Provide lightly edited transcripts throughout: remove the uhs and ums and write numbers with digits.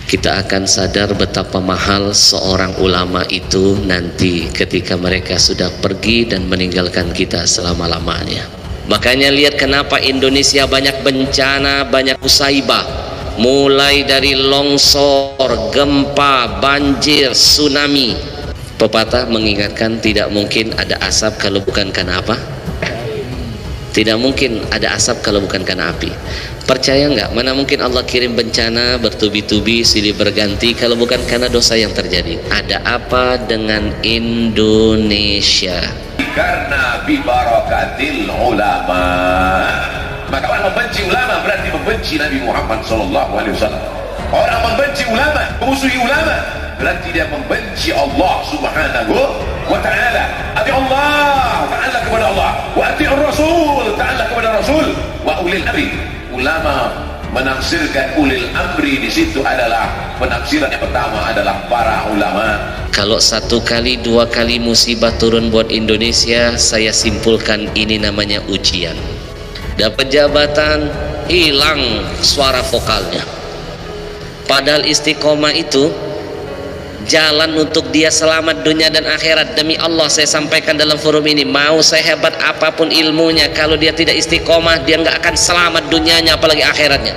kita akan sadar betapa mahal seorang ulama itu nanti ketika mereka sudah pergi dan meninggalkan kita selama-lamanya. Makanya lihat kenapa Indonesia banyak bencana, banyak musibah, mulai dari longsor, gempa, banjir, tsunami. Pepatah mengingatkan tidak mungkin ada asap kalau bukan karena apa? Tidak mungkin ada asap kalau bukan karena api. Percaya nggak? Mana mungkin Allah kirim bencana bertubi-tubi silih berganti kalau bukan karena dosa yang terjadi. Ada apa dengan Indonesia? Karena bibarakatil ulama. Maka orang membenci ulama berarti membenci Nabi Muhammad SAW. Orang membenci ulama, memusuhi ulama, berarti dia membenci Allah Subhanahu wa ta'ala. Ati Allah ta'ala kepada Allah, wa ati Rasul ta'ala kepada Rasul, wa ulil amri. Ulama menafsirkan ulil amri di situ adalah penafsiran yang pertama adalah para ulama. Kalau satu kali dua kali musibah turun buat Indonesia, saya simpulkan ini namanya ujian. Dapat jabatan, hilang suara vokalnya. Padahal istiqomah itu jalan untuk dia selamat dunia dan akhirat. Demi Allah saya sampaikan dalam forum ini, mau sehebat apapun ilmunya, kalau dia tidak istiqomah, dia nggak akan selamat dunianya apalagi akhiratnya.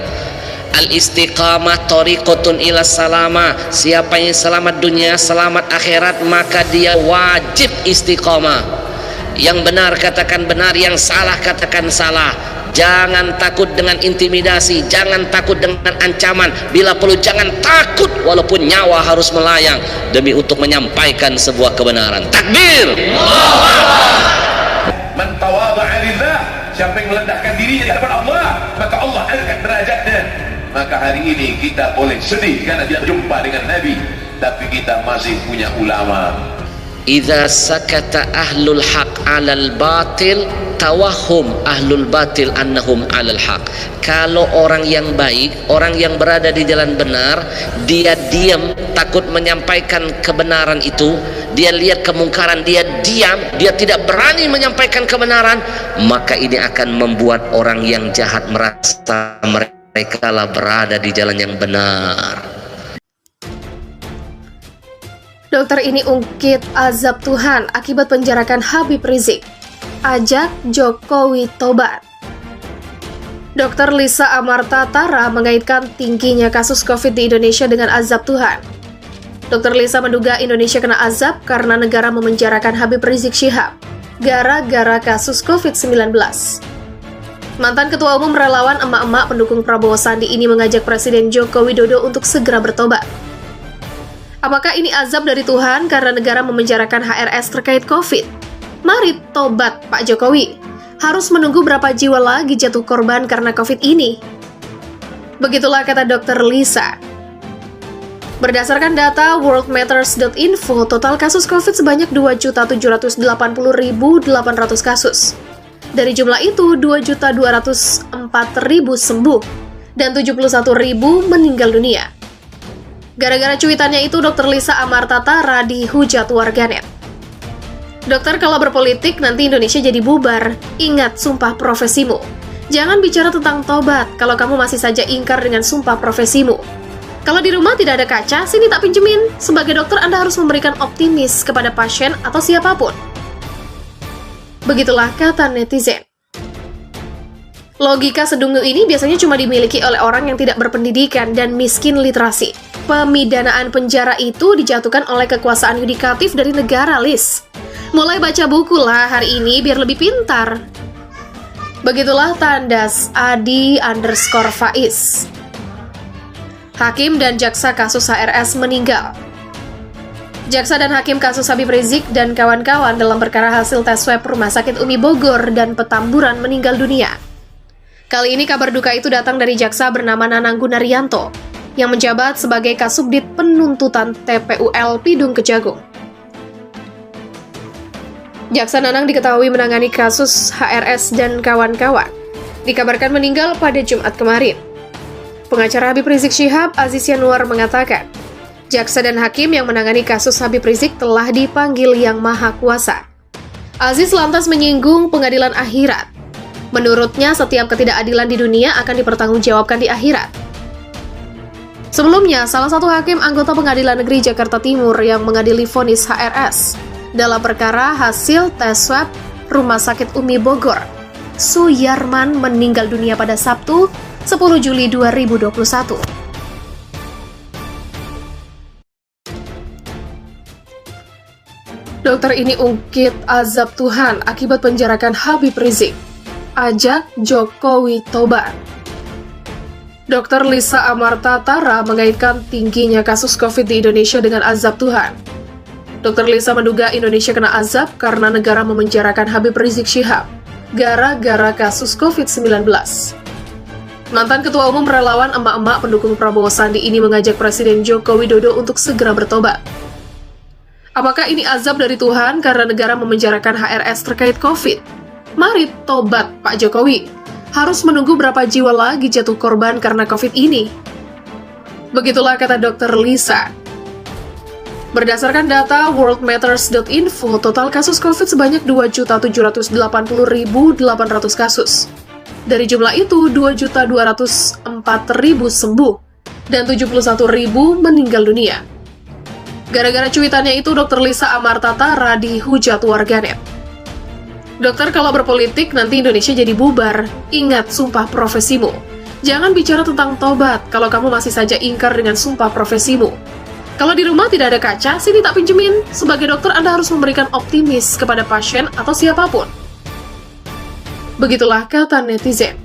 Al istiqamah thariqatun ila salama. Siapa yang selamat dunia, selamat akhirat, maka dia wajib istiqamah. Yang benar katakan benar, yang salah katakan salah. Jangan takut dengan intimidasi, jangan takut dengan ancaman. Bila perlu jangan takut walaupun nyawa harus melayang demi untuk menyampaikan sebuah kebenaran. Takbir! Man tawadha'a lillah, siapa yang merendahkan dirinya di hadapan Allah, maka Allah angkat derajatnya. Maka hari ini kita boleh sedih karena tidak jumpa dengan Nabi, tapi kita masih punya ulama. Idza sakata ahlul haq 'alal batil tawahhum ahlul batil annahum 'alal haq. Kalau orang yang baik, orang yang berada di jalan benar, dia diam, takut menyampaikan kebenaran itu, dia lihat kemungkaran, dia diam, dia tidak berani menyampaikan kebenaran, maka ini akan membuat orang yang jahat merasa mereka lah berada di jalan yang benar. Dokter ini ungkit azab Tuhan akibat penjarakan Habib Rizik. Ajak Jokowi tobat. Dokter Lisa Amarta Tara mengaitkan tingginya kasus COVID di Indonesia dengan azab Tuhan. Dokter Lisa menduga Indonesia kena azab karena negara memenjarakan Habib Rizik Syihab gara-gara kasus COVID-19. Mantan Ketua Umum Relawan Emak-Emak pendukung Prabowo Sandi ini mengajak Presiden Joko Widodo untuk segera bertobat. Apakah ini azab dari Tuhan karena negara memenjarakan HRS terkait COVID? Mari tobat Pak Jokowi. Harus menunggu berapa jiwa lagi jatuh korban karena COVID ini? Begitulah kata Dr. Lisa. Berdasarkan data worldmatters.info, total kasus COVID sebanyak 2.780.800 kasus. Dari jumlah itu, 2.204.000 sembuh dan 71.000 meninggal dunia. Gara-gara cuitannya itu, Dr. Lisa Amarta Tara dihujat warganet. Dokter, kalau berpolitik nanti Indonesia jadi bubar. Ingat sumpah profesimu. Jangan bicara tentang tobat kalau kamu masih saja ingkar dengan sumpah profesimu. Kalau di rumah tidak ada kaca, sini tak pinjemin. Sebagai dokter Anda harus memberikan optimis kepada pasien atau siapapun. Begitulah kata netizen. Logika sedungu ini biasanya cuma dimiliki oleh orang yang tidak berpendidikan dan miskin literasi. Pemidanaan penjara itu dijatuhkan oleh kekuasaan yudikatif dari negara, Lis. Mulai baca buku lah hari ini biar lebih pintar. Begitulah tandas Adi_Faiz. Hakim dan jaksa kasus HRS meninggal. Jaksa dan hakim kasus Habib Rizik dan kawan-kawan dalam perkara hasil tes swab Rumah Sakit Umi Bogor dan Petamburan meninggal dunia. Kali ini kabar duka itu datang dari jaksa bernama Nanang Gunaryanto yang menjabat sebagai Kasubdit Penuntutan TPUL Pidung Kejagung. Jaksa Nanang diketahui menangani kasus HRS dan kawan-kawan. Dikabarkan meninggal pada Jumat kemarin. Pengacara Habib Rizik Syihab, Aziz Yanuar, mengatakan, jaksa dan hakim yang menangani kasus Habib Rizik telah dipanggil Yang Maha Kuasa. Aziz lantas menyinggung pengadilan akhirat. Menurutnya, setiap ketidakadilan di dunia akan dipertanggungjawabkan di akhirat. Sebelumnya, salah satu hakim anggota Pengadilan Negeri Jakarta Timur yang mengadili vonis HRS dalam perkara hasil tes swab Rumah Sakit Umi Bogor, Suyarman meninggal dunia pada Sabtu, 10 Juli 2021. Dokter ini ungkit azab Tuhan akibat penjarakan Habib Rizik. Ajak Jokowi tobat. Dr. Lisa Amartatara mengaitkan tingginya kasus COVID di Indonesia dengan azab Tuhan. Dr. Lisa menduga Indonesia kena azab karena negara memenjarakan Habib Rizik Syihab gara-gara kasus COVID-19. Mantan Ketua Umum Relawan Emak-Emak pendukung Prabowo Sandi ini mengajak Presiden Joko Widodo untuk segera bertobat. Apakah ini azab dari Tuhan karena negara memenjarakan HRS terkait COVID? Mari tobat, Pak Jokowi. Harus menunggu berapa jiwa lagi jatuh korban karena COVID ini? Begitulah kata Dr. Lisa. Berdasarkan data worldmatters.info, total kasus COVID sebanyak 2.780.800 kasus. Dari jumlah itu, 2.204.000 sembuh dan 71.000 meninggal dunia. Gara-gara cuitannya itu, Dr. Lisa Amartatara dihujat warganet. Dokter, kalau berpolitik nanti Indonesia jadi bubar. Ingat sumpah profesimu. Jangan bicara tentang tobat kalau kamu masih saja ingkar dengan sumpah profesimu. Kalau di rumah tidak ada kaca, sini tak pinjemin. Sebagai dokter, Anda harus memberikan optimis kepada pasien atau siapapun. Begitulah kata netizen.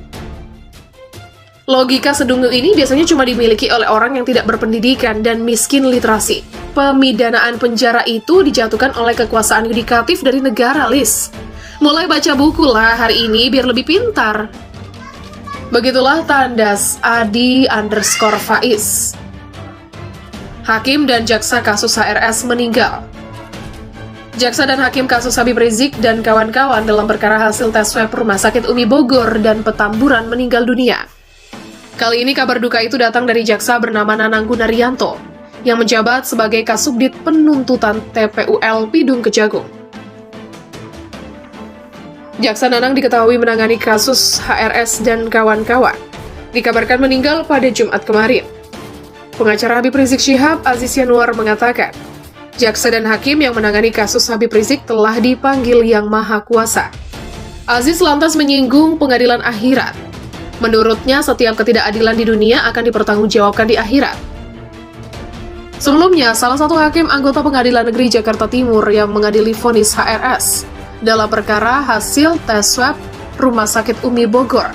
Logika sedungu ini biasanya cuma dimiliki oleh orang yang tidak berpendidikan dan miskin literasi. Pemidanaan penjara itu dijatuhkan oleh kekuasaan yudikatif dari negara, Lis. Mulai baca buku lah hari ini biar lebih pintar. Begitulah tandas Adi_Faiz. Hakim dan jaksa kasus HRS meninggal. Jaksa dan hakim kasus Habib Rizik dan kawan-kawan dalam perkara hasil tes swab Rumah Sakit Umi Bogor dan Petamburan meninggal dunia. Kali ini kabar duka itu datang dari jaksa bernama Nanang Gunaryanto yang menjabat sebagai Kasubdit Penuntutan TPUL Pidung Kejagung. Jaksa Nanang diketahui menangani kasus HRS dan kawan-kawan. Dikabarkan meninggal pada Jumat kemarin. Pengacara Habib Rizik Syihab, Aziz Yanuar, mengatakan, jaksa dan hakim yang menangani kasus Habib Rizik telah dipanggil Yang Maha Kuasa. Aziz lantas menyinggung pengadilan akhirat. Menurutnya, setiap ketidakadilan di dunia akan dipertanggungjawabkan di akhirat. Sebelumnya, salah satu hakim anggota Pengadilan Negeri Jakarta Timur yang mengadili vonis HRS dalam perkara hasil tes swab Rumah Sakit Umi Bogor,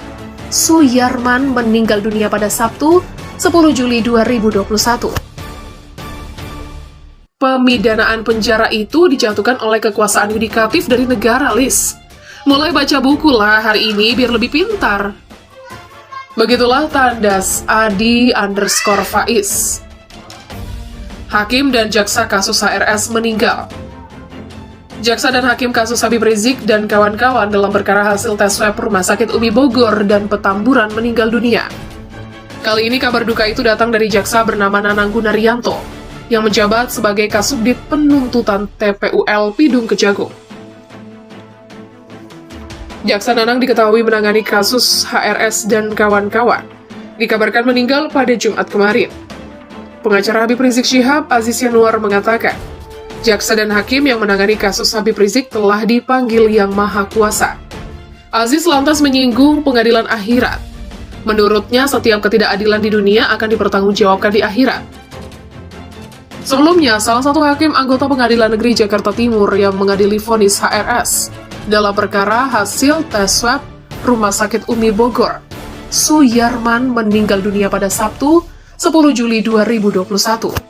Suyarman meninggal dunia pada Sabtu, 10 Juli 2021. Pemidanaan penjara itu dijatuhkan oleh kekuasaan yudikatif dari negara, Lis. Mulai baca buku lah hari ini biar lebih pintar. Begitulah tandas Adi_Faiz. Hakim dan jaksa kasus HRS meninggal. Jaksa dan hakim kasus Habib Rizik dan kawan-kawan dalam perkara hasil tes swab Rumah Sakit Umi Bogor dan Petamburan meninggal dunia. Kali ini kabar duka itu datang dari jaksa bernama Nanang Gunaryanto yang menjabat sebagai Kasubdit Penuntutan TPUL Pidung Kejagung. Jaksa Nanang diketahui menangani kasus HRS dan kawan-kawan. Dikabarkan meninggal pada Jumat kemarin. Pengacara Habib Rizik Syihab, Aziz Yanuar, mengatakan, jaksa dan hakim yang menangani kasus Habib Rizik telah dipanggil Yang Maha Kuasa. Aziz lantas menyinggung pengadilan akhirat. Menurutnya, setiap ketidakadilan di dunia akan dipertanggungjawabkan di akhirat. Sebelumnya, salah satu hakim anggota Pengadilan Negeri Jakarta Timur yang mengadili vonis HRS dalam perkara hasil tes swab Rumah Sakit Umi Bogor, Suyarman meninggal dunia pada Sabtu, 10 Juli 2021.